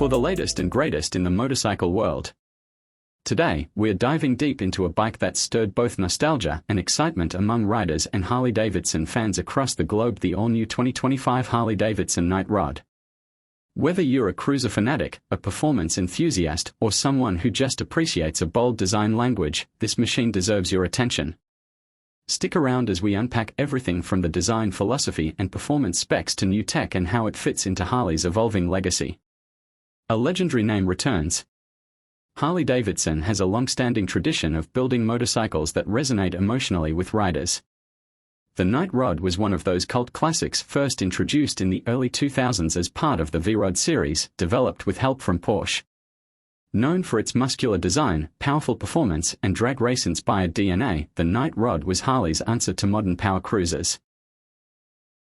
for the latest and greatest in the motorcycle world. Today, we're diving deep into a bike that stirred both nostalgia and excitement among riders and Harley-Davidson fans across the globe, the all-new 2025 Harley-Davidson Night Rod. Whether you're a cruiser fanatic, a performance enthusiast, or someone who just appreciates a bold design language, this machine deserves your attention. Stick around as we unpack everything from the design philosophy and performance specs to new tech and how it fits into Harley's evolving legacy. A legendary name returns. Harley-Davidson has a long-standing tradition of building motorcycles that resonate emotionally with riders. The Night Rod was one of those cult classics first introduced in the early 2000s as part of the V-Rod series, developed with help from Porsche. Known for its muscular design, powerful performance, and drag race-inspired DNA, the Night Rod was Harley's answer to modern power cruisers.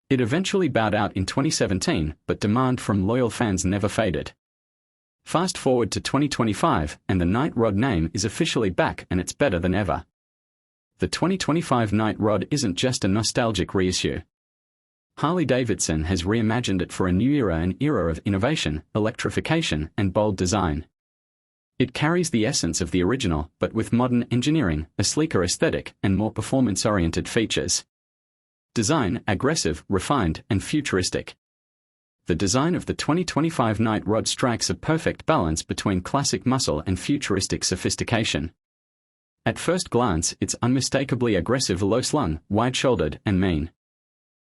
It eventually bowed out in 2017, but demand from loyal fans never faded. Fast forward to 2025, and the Night Rod name is officially back, and it's better than ever. The 2025 Night Rod isn't just a nostalgic reissue. Harley-Davidson has reimagined it for a new era, an era of innovation, electrification, and bold design. It carries the essence of the original, but with modern engineering, a sleeker aesthetic, and more performance-oriented features. Design: aggressive, refined, and futuristic. The design of the 2025 Night Rod strikes a perfect balance between classic muscle and futuristic sophistication. At first glance, it's unmistakably aggressive, low-slung, wide-shouldered, and mean.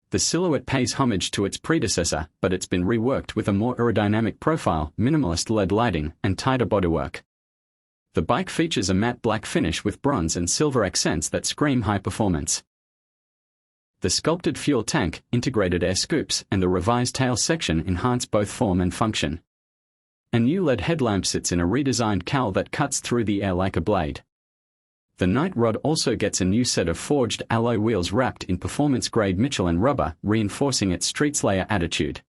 The silhouette pays homage to its predecessor, but it's been reworked with a more aerodynamic profile, minimalist LED lighting, and tighter bodywork. The bike features a matte black finish with bronze and silver accents that scream high performance. The sculpted fuel tank, integrated air scoops, and the revised tail section enhance both form and function. A new LED headlamp sits in a redesigned cowl that cuts through the air like a blade. The Night Rod also gets a new set of forged alloy wheels wrapped in performance-grade Michelin rubber, reinforcing its street-slayer attitude.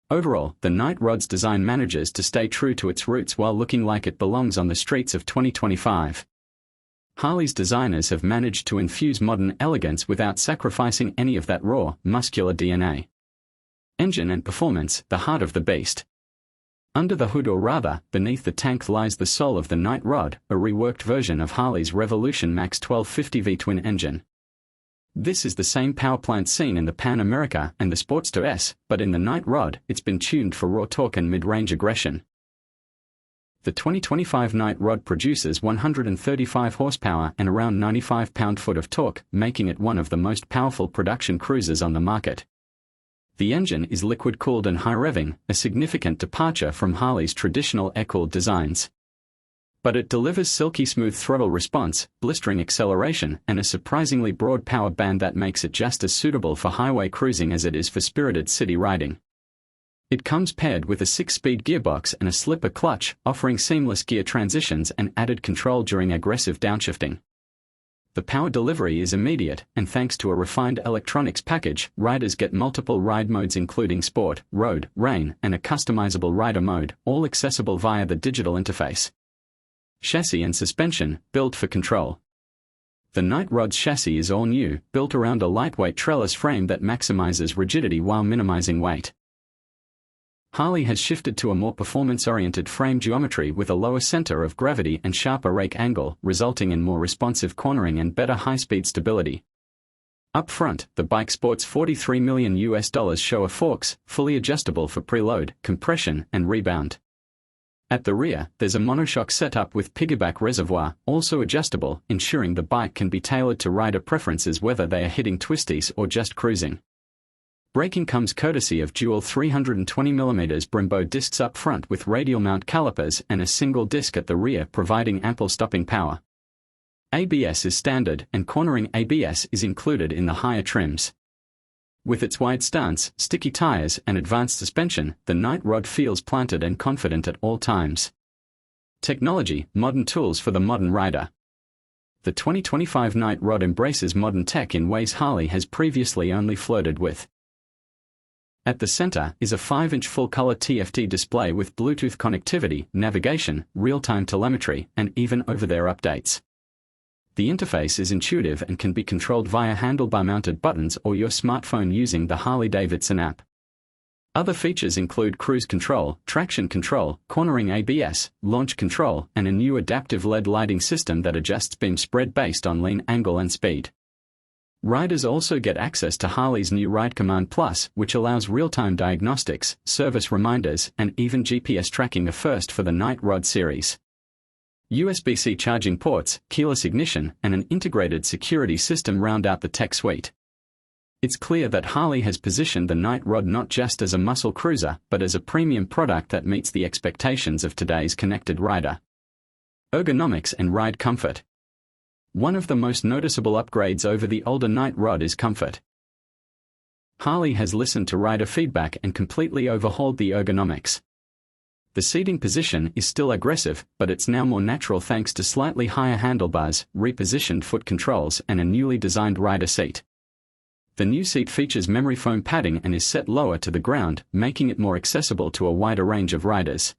Overall, the Night Rod's design manages to stay true to its roots while looking like it belongs on the streets of 2025. Harley's designers have managed to infuse modern elegance without sacrificing any of that raw, muscular DNA. Engine and performance, the heart of the beast. Under the hood, or rather, beneath the tank, lies the soul of the Night Rod, a reworked version of Harley's Revolution Max 1250 V-twin engine. This is the same power plant seen in the Pan America and the Sportster S, but in the Night Rod, it's been tuned for raw torque and mid-range aggression. The 2025 Night Rod produces 135 horsepower and around 95 pound-foot of torque, making it one of the most powerful production cruisers on the market. The engine is liquid-cooled and high-revving, a significant departure from Harley's traditional air-cooled designs. But it delivers silky smooth throttle response, blistering acceleration, and a surprisingly broad power band that makes it just as suitable for highway cruising as it is for spirited city riding. It comes paired with a 6-speed gearbox and a slipper clutch, offering seamless gear transitions and added control during aggressive downshifting. The power delivery is immediate, and thanks to a refined electronics package, riders get multiple ride modes including Sport, Road, Rain, and a customizable rider mode, all accessible via the digital interface. Chassis and suspension, built for control. The Night Rod's chassis is all new, built around a lightweight trellis frame that maximizes rigidity while minimizing weight. Harley has shifted to a more performance-oriented frame geometry with a lower center of gravity and sharper rake angle, resulting in more responsive cornering and better high-speed stability. Up front, the bike sports $43 million Showa forks, fully adjustable for preload, compression, and rebound. At the rear, there's a monoshock setup with piggyback reservoir, also adjustable, ensuring the bike can be tailored to rider preferences whether they are hitting twisties or just cruising. Braking comes courtesy of dual 320mm Brembo discs up front with radial mount calipers and a single disc at the rear, providing ample stopping power. ABS is standard, and cornering ABS is included in the higher trims. With its wide stance, sticky tires, and advanced suspension, the Night Rod feels planted and confident at all times. Technology, modern tools for the modern rider. The 2025 Night Rod embraces modern tech in ways Harley has previously only flirted with. At the center is a 5-inch full-color TFT display with Bluetooth connectivity, navigation, real-time telemetry, and even over-the-air updates. The interface is intuitive and can be controlled via handlebar-mounted buttons or your smartphone using the Harley-Davidson app. Other features include cruise control, traction control, cornering ABS, launch control, and a new adaptive LED lighting system that adjusts beam spread based on lean angle and speed. Riders also get access to Harley's new Ride Command Plus, which allows real-time diagnostics, service reminders, and even GPS tracking, a first for the Night Rod series. USB-C charging ports, keyless ignition, and an integrated security system round out the tech suite. It's clear that Harley has positioned the Night Rod not just as a muscle cruiser, but as a premium product that meets the expectations of today's connected rider. Ergonomics and ride comfort. One of the most noticeable upgrades over the older Night Rod is comfort. Harley has listened to rider feedback and completely overhauled the ergonomics. The seating position is still aggressive, but it's now more natural thanks to slightly higher handlebars, repositioned foot controls, and a newly designed rider seat. The new seat features memory foam padding and is set lower to the ground, making it more accessible to a wider range of riders.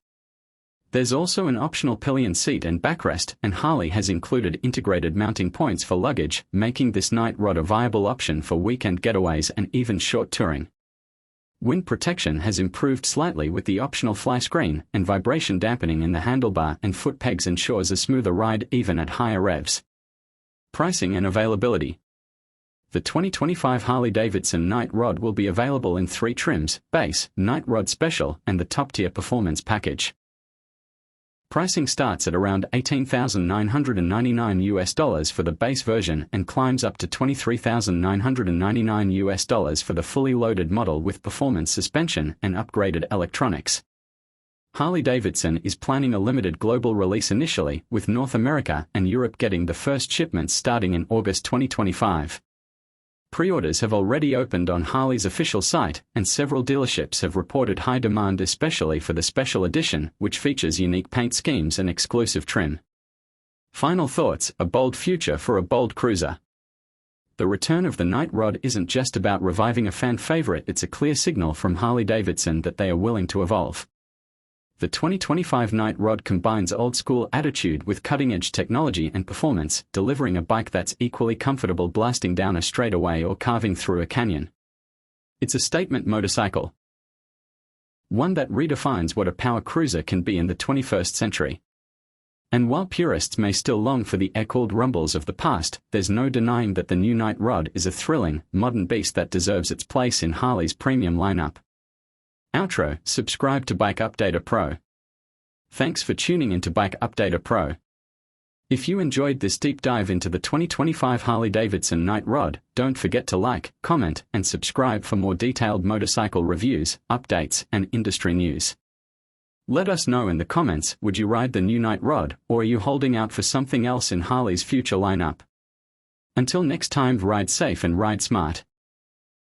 There's also an optional pillion seat and backrest, and Harley has included integrated mounting points for luggage, making this Night Rod a viable option for weekend getaways and even short touring. Wind protection has improved slightly with the optional fly screen, and vibration dampening in the handlebar and foot pegs ensures a smoother ride even at higher revs. Pricing and availability. The 2025 Harley-Davidson Night Rod will be available in 3 trims: Base, Night Rod Special, and the top-tier Performance package. Pricing starts at around $18,999 for the base version and climbs up to $23,999 for the fully loaded model with performance suspension and upgraded electronics. Harley-Davidson is planning a limited global release initially, with North America and Europe getting the first shipments starting in August 2025. Pre-orders have already opened on Harley's official site, and several dealerships have reported high demand, especially for the special edition, which features unique paint schemes and exclusive trim. Final thoughts: a bold future for a bold cruiser. The return of the Night Rod isn't just about reviving a fan favorite, it's a clear signal from Harley-Davidson that they are willing to evolve. The 2025 Night Rod combines old-school attitude with cutting-edge technology and performance, delivering a bike that's equally comfortable blasting down a straightaway or carving through a canyon. It's a statement motorcycle. One that redefines what a power cruiser can be in the 21st century. And while purists may still long for the air-cooled rumbles of the past, there's no denying that the new Night Rod is a thrilling, modern beast that deserves its place in Harley's premium lineup. Outro: subscribe to Bike Updater Pro. Thanks for tuning into Bike Updater Pro. If you enjoyed this deep dive into the 2025 Harley-Davidson Night Rod, don't forget to like, comment, and subscribe for more detailed motorcycle reviews, updates, and industry news. Let us know in the comments, would you ride the new Night Rod, or are you holding out for something else in Harley's future lineup? Until next time, ride safe and ride smart.